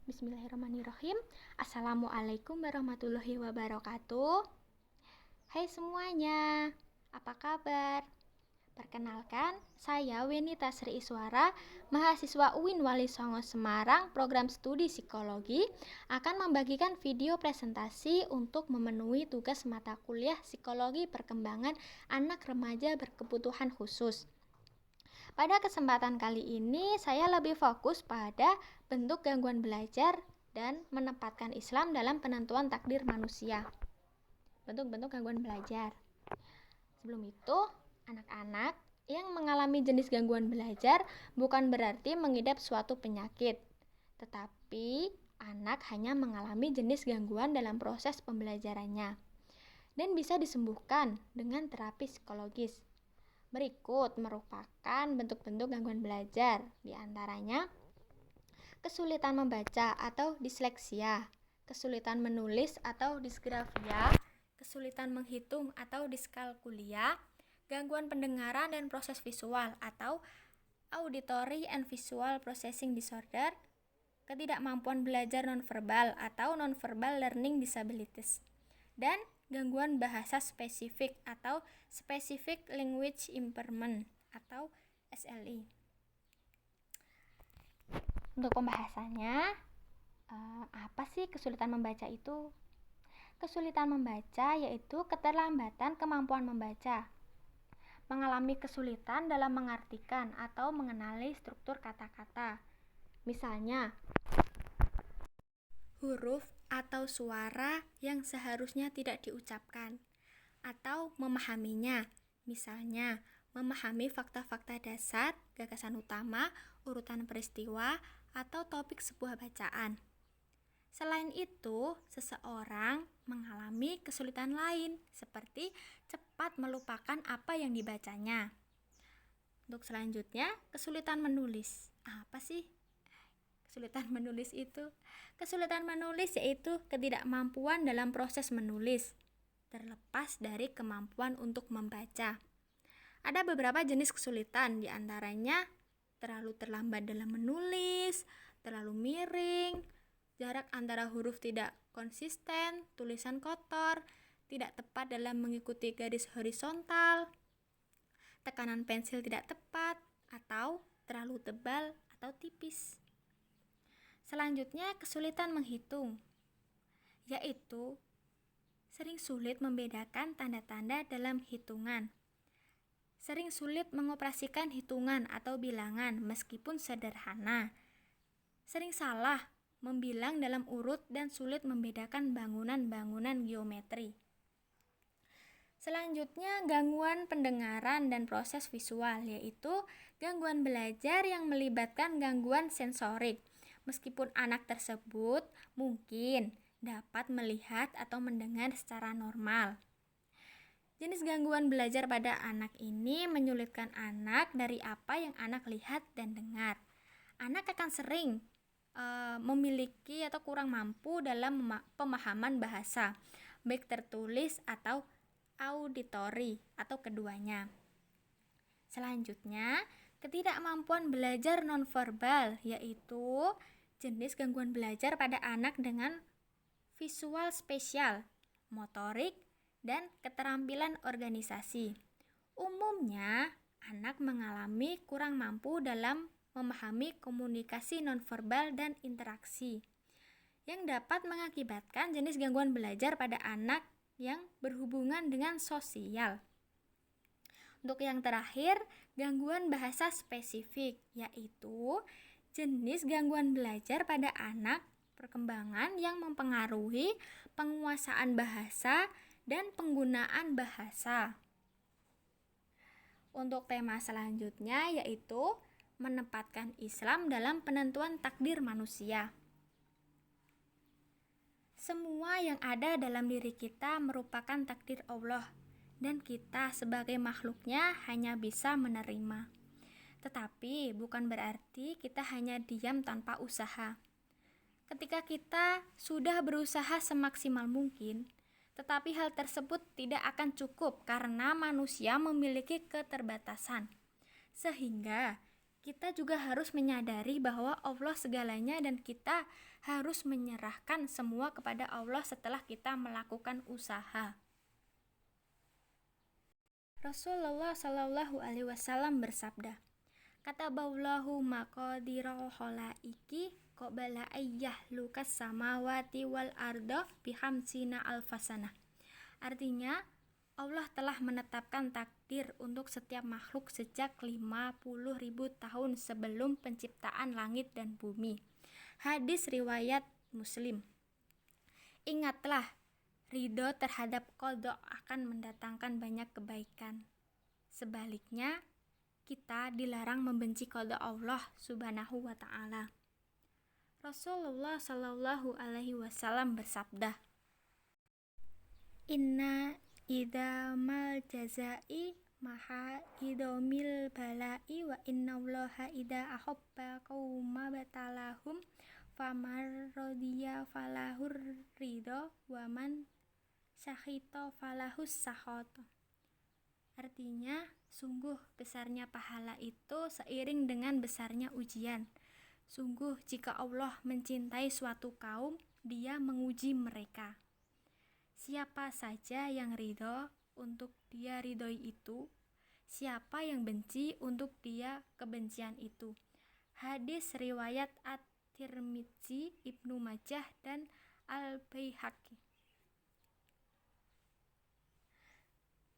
Bismillahirrahmanirrahim. Assalamualaikum warahmatullahi wabarakatuh. Hai semuanya, apa kabar? Perkenalkan, saya Wenita Sri Iswara, mahasiswa UIN Wali Songo Semarang, program studi psikologi, akan membagikan video presentasi untuk memenuhi tugas mata kuliah psikologi perkembangan anak remaja berkebutuhan khusus. Pada kesempatan kali ini, saya lebih fokus pada bentuk gangguan belajar dan menempatkan Islam dalam penentuan takdir manusia. Bentuk-bentuk gangguan belajar. Sebelum itu, anak-anak yang mengalami jenis gangguan belajar bukan berarti mengidap suatu penyakit, tetapi anak hanya mengalami jenis gangguan dalam proses pembelajarannya dan bisa disembuhkan dengan terapi psikologis. Berikut merupakan bentuk-bentuk gangguan belajar, diantaranya kesulitan membaca atau disleksia, kesulitan menulis atau disgrafia, kesulitan menghitung atau diskalkulia, gangguan pendengaran dan proses visual atau auditory and visual processing disorder, ketidakmampuan belajar nonverbal atau nonverbal learning disabilities, dan gangguan bahasa spesifik atau specific language impairment atau SLI. Untuk pembahasannya, apa sih kesulitan membaca itu? Kesulitan membaca yaitu keterlambatan kemampuan membaca, mengalami kesulitan dalam mengartikan atau mengenali struktur kata-kata. Misalnya, huruf atau suara yang seharusnya tidak diucapkan, atau memahaminya, misalnya memahami fakta-fakta dasar, gagasan utama, urutan peristiwa, atau topik sebuah bacaan. Selain itu, seseorang mengalami kesulitan lain, seperti cepat melupakan apa yang dibacanya. Untuk selanjutnya, kesulitan menulis. Apa sih kesulitan menulis itu? Kesulitan menulis yaitu ketidakmampuan dalam proses menulis, terlepas dari kemampuan untuk membaca. Ada beberapa jenis kesulitan, diantaranya terlalu terlambat dalam menulis, terlalu miring, jarak antara huruf tidak konsisten, tulisan kotor, tidak tepat dalam mengikuti garis horizontal, tekanan pensil tidak tepat, atau terlalu tebal atau tipis. Selanjutnya, kesulitan menghitung, yaitu sering sulit membedakan tanda-tanda dalam hitungan. Sering sulit mengoperasikan hitungan atau bilangan meskipun sederhana. Sering salah membilang dalam urut dan sulit membedakan bangunan-bangunan geometri. Selanjutnya, gangguan pendengaran dan proses visual, yaitu gangguan belajar yang melibatkan gangguan sensorik. Meskipun anak tersebut mungkin dapat melihat atau mendengar secara normal. Jenis gangguan belajar pada anak ini menyulitkan anak dari apa yang anak lihat dan dengar. Anak akan sering memiliki atau kurang mampu dalam pemahaman bahasa, baik tertulis atau auditory atau keduanya. Selanjutnya, ketidakmampuan belajar nonverbal, yaitu jenis gangguan belajar pada anak dengan visual spesial, motorik, dan keterampilan organisasi. Umumnya, anak mengalami kurang mampu dalam memahami komunikasi nonverbal dan interaksi, yang dapat mengakibatkan jenis gangguan belajar pada anak yang berhubungan dengan sosial. Untuk yang terakhir, gangguan bahasa spesifik, yaitu jenis gangguan belajar pada anak perkembangan yang mempengaruhi penguasaan bahasa dan penggunaan bahasa. Untuk tema selanjutnya yaitu menempatkan Islam dalam penentuan takdir manusia. Semua yang ada dalam diri kita merupakan takdir Allah, dan kita sebagai makhluknya hanya bisa menerima. Tetapi bukan berarti kita hanya diam tanpa usaha. Ketika kita sudah berusaha semaksimal mungkin, tetapi hal tersebut tidak akan cukup karena manusia memiliki keterbatasan. Sehingga Kita juga harus menyadari bahwa Allah segalanya dan kita harus menyerahkan semua kepada Allah setelah kita melakukan usaha. Rasulullah Shallallahu Alaihi Wasallam bersabda, "Kataballahu maqadiral khalaiki qabla ayyahlukas samawati wal arda bihamsina alfasana." Artinya, Allah telah menetapkan takdir untuk setiap makhluk sejak 50.000 tahun sebelum penciptaan langit dan bumi. Hadis riwayat Muslim. Ingatlah, ridho terhadap qada akan mendatangkan banyak kebaikan. Sebaliknya, kita dilarang membenci qada Allah Subhanahu wa taala. Rasulullah Shallallahu Alaihi Wasallam bersabda, "Inna idamal jazai maha idomil balai wa innallaha ida ahabba qauma batalahum famar rodiya falahur ridho wa man syahito falahus sahot." Artinya, sungguh besarnya pahala itu seiring dengan besarnya ujian. Sungguh jika Allah mencintai suatu kaum, Dia menguji mereka. Siapa saja yang ridho untuk Dia ridhoi itu, siapa yang benci untuk Dia kebencian itu. Hadis riwayat At-Tirmidzi, Ibnu Majah, dan Al-Baihaqi.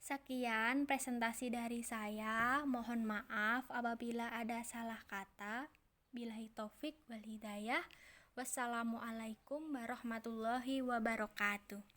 Sekian presentasi dari saya. Mohon maaf apabila ada salah kata. Billahi taufik wal hidayah. Wassalamualaikum warahmatullahi wabarakatuh.